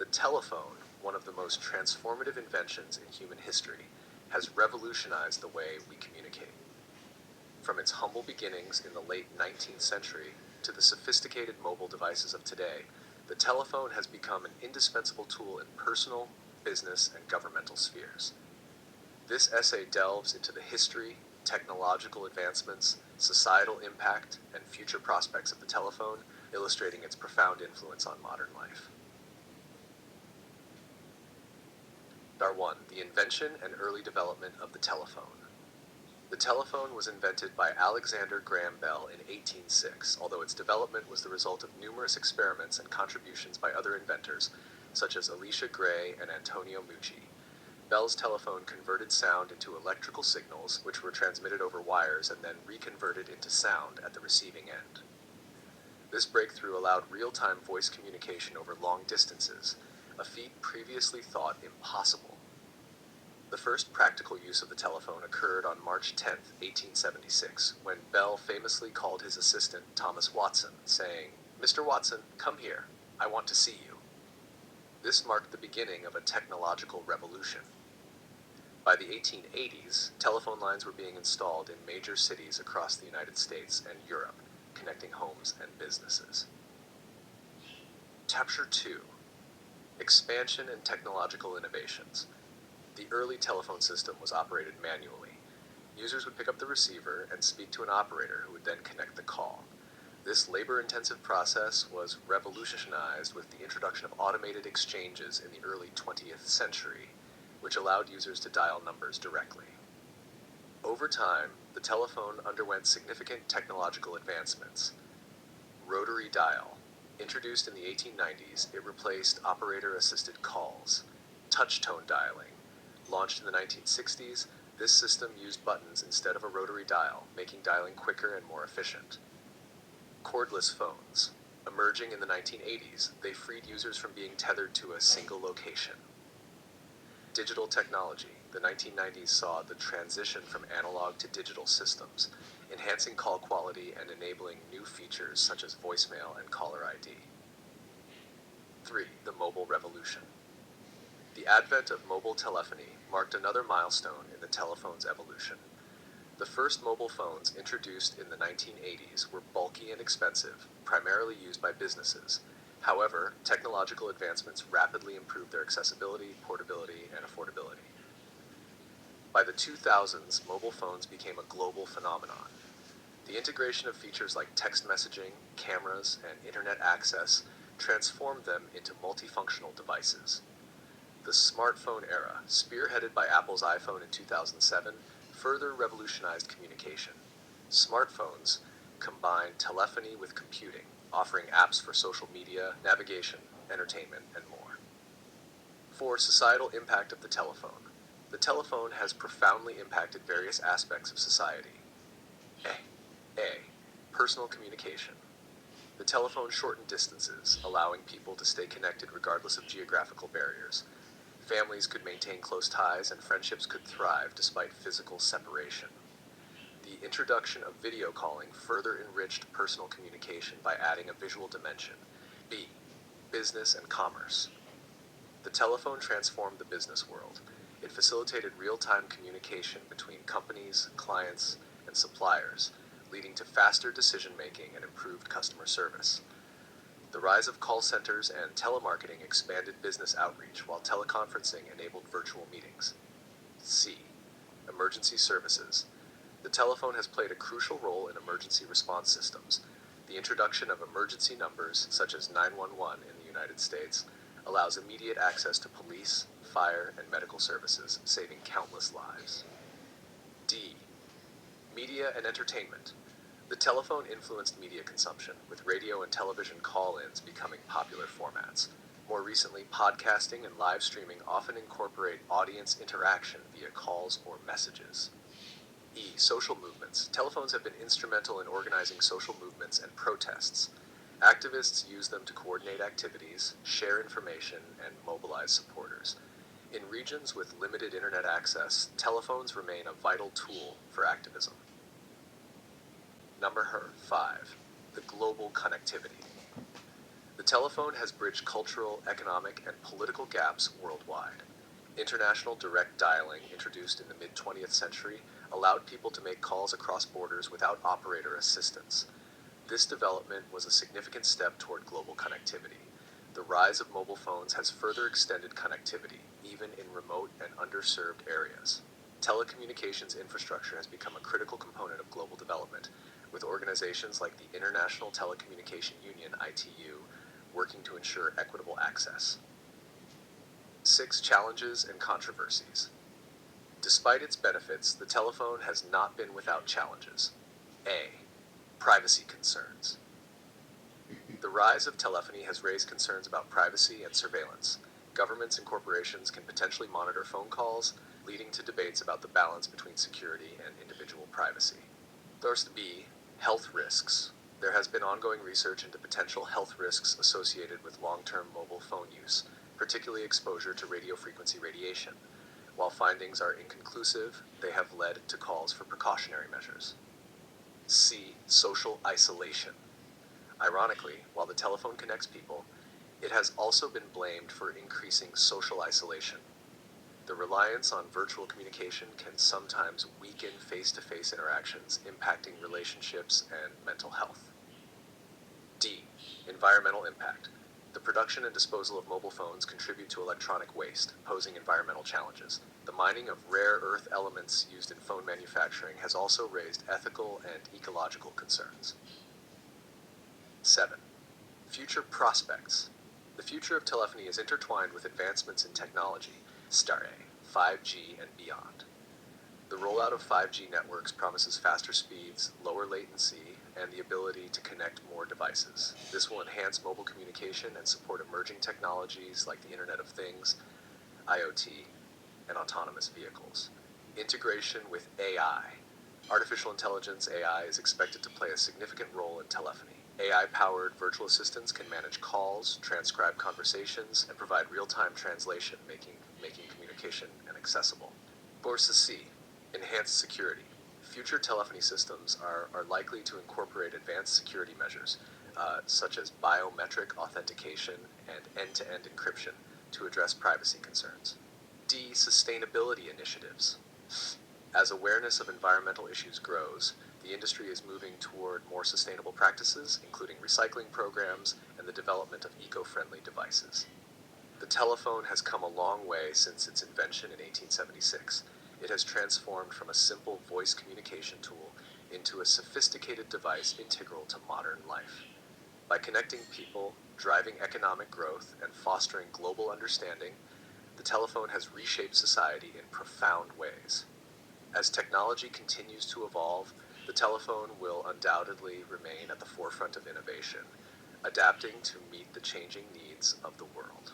telephone, one of the most transformative inventions in human history, has revolutionized the way we communicate. From its humble beginnings in the late 19th century to the sophisticated mobile devices of today, the telephone has become an indispensable tool in personal, business, and governmental spheres. This essay delves into the history, technological advancements, societal impact, and future prospects of the telephone, illustrating its profound influence on modern life. Star 1. The invention and early development of the telephone. The telephone was invented by Alexander Graham Bell in 1806, although its development was the result of numerous experiments and contributions by other inventors, such as Elisha Gray and Antonio Meucci. Bell's telephone converted sound into electrical signals, which were transmitted over wires and then reconverted into sound at the receiving end. This breakthrough allowed real-time voice communication over long distances, a feat previously thought impossible. The first practical use of the telephone occurred on March 10, 1876, when Bell famously called his assistant, Thomas Watson, saying, "Mr. Watson, come here. I want to see you." This marked the beginning of a technological revolution. By the 1880s, telephone lines were being installed in major cities across the United States and Europe, connecting homes and businesses. Chapter 2. Expansion and Technological Innovations. The early telephone system was operated manually. Users would pick up the receiver and speak to an operator who would then connect the call. This labor-intensive process was revolutionized with the introduction of automated exchanges in the early 20th century, which allowed users to dial numbers directly. Over time, the telephone underwent significant technological advancements. Rotary dial. Introduced in the 1890s, it replaced operator-assisted calls. Touch-tone dialing. Launched in the 1960s, this system used buttons instead of a rotary dial, making dialing quicker and more efficient. Cordless phones. Emerging in the 1980s, they freed users from being tethered to a single location. Digital technology. The 1990s saw the transition from analog to digital systems, enhancing call quality and enabling new features such as voicemail and caller ID. 3. The mobile revolution. The advent of mobile telephony marked another milestone in the telephone's evolution. The first mobile phones introduced in the 1980s were bulky and expensive, primarily used by businesses. However, technological advancements rapidly improved their accessibility, portability, and affordability. By the 2000s, mobile phones became a global phenomenon. The integration of features like text messaging, cameras, and internet access transformed them into multifunctional devices. The smartphone era, spearheaded by Apple's iPhone in 2007, further revolutionized communication. Smartphones combine telephony with computing, offering apps for social media, navigation, entertainment, and more. 4. Societal impact of the telephone. The telephone has profoundly impacted various aspects of society. A. Personal communication. The telephone shortened distances, allowing people to stay connected regardless of geographical barriers. Families could maintain close ties and friendships could thrive despite physical separation. The introduction of video calling further enriched personal communication by adding a visual dimension. B. Business and commerce. The telephone transformed the business world. It facilitated real-time communication between companies, clients, and suppliers, leading to faster decision-making and improved customer service. The rise of call centers and telemarketing expanded business outreach, while teleconferencing enabled virtual meetings. C. Emergency services. The telephone has played a crucial role in emergency response systems. The introduction of emergency numbers, such as 911 in the United States, allows immediate access to police, fire, and medical services, saving countless lives. D. Media and entertainment. The telephone influenced media consumption, with radio and television call-ins becoming popular formats. More recently, podcasting and live streaming often incorporate audience interaction via calls or messages. E. Social movements. Telephones have been instrumental in organizing social movements and protests. Activists use them to coordinate activities, share information, and mobilize supporters. In regions with limited internet access, telephones remain a vital tool for activism. Number 5. The global connectivity. The telephone has bridged cultural, economic, and political gaps worldwide. International direct dialing, introduced in the mid 20th century, allowed people to make calls across borders without operator assistance. This development was a significant step toward global connectivity. The rise of mobile phones has further extended connectivity, even in remote and underserved areas. Telecommunications infrastructure has become a critical component of global development, with organizations like the International Telecommunication Union (ITU) working to ensure equitable access. 6. Challenges and controversies. Despite its benefits, the telephone has not been without challenges. A. Privacy concerns. The rise of telephony has raised concerns about privacy and surveillance. Governments and corporations can potentially monitor phone calls, leading to debates about the balance between security and individual privacy. There's B. Health risks. There has been ongoing research into potential health risks associated with long-term mobile phone use, particularly exposure to radiofrequency radiation. While findings are inconclusive, they have led to calls for precautionary measures. C. Social isolation. Ironically, while the telephone connects people, it has also been blamed for increasing social isolation. The reliance on virtual communication can sometimes weaken face-to-face interactions, impacting relationships and mental health. D. Environmental impact. The production and disposal of mobile phones contribute to electronic waste, posing environmental challenges. The mining of rare earth elements used in phone manufacturing has also raised ethical and ecological concerns. 7. Future prospects. The future of telephony is intertwined with advancements in technology, STARE, 5G, and beyond. The rollout of 5G networks promises faster speeds, lower latency, and the ability to connect more devices. This will enhance mobile communication and support emerging technologies like the Internet of Things, IoT, and autonomous vehicles. Integration with AI. Artificial intelligence (AI) is expected to play a significant role in telephony. AI-powered virtual assistants can manage calls, transcribe conversations, and provide real-time translation, making communication inaccessible. Borsa C. Enhanced security. Future telephony systems are likely to incorporate advanced security measures, such as biometric authentication and end-to-end encryption, to address privacy concerns. D. Sustainability initiatives. As awareness of environmental issues grows, the industry is moving toward more sustainable practices, including recycling programs and the development of eco-friendly devices. The telephone has come a long way since its invention in 1876. It has transformed from a simple voice communication tool into a sophisticated device integral to modern life. By connecting people, driving economic growth, and fostering global understanding, the telephone has reshaped society in profound ways. As technology continues to evolve, the telephone will undoubtedly remain at the forefront of innovation, adapting to meet the changing needs of the world.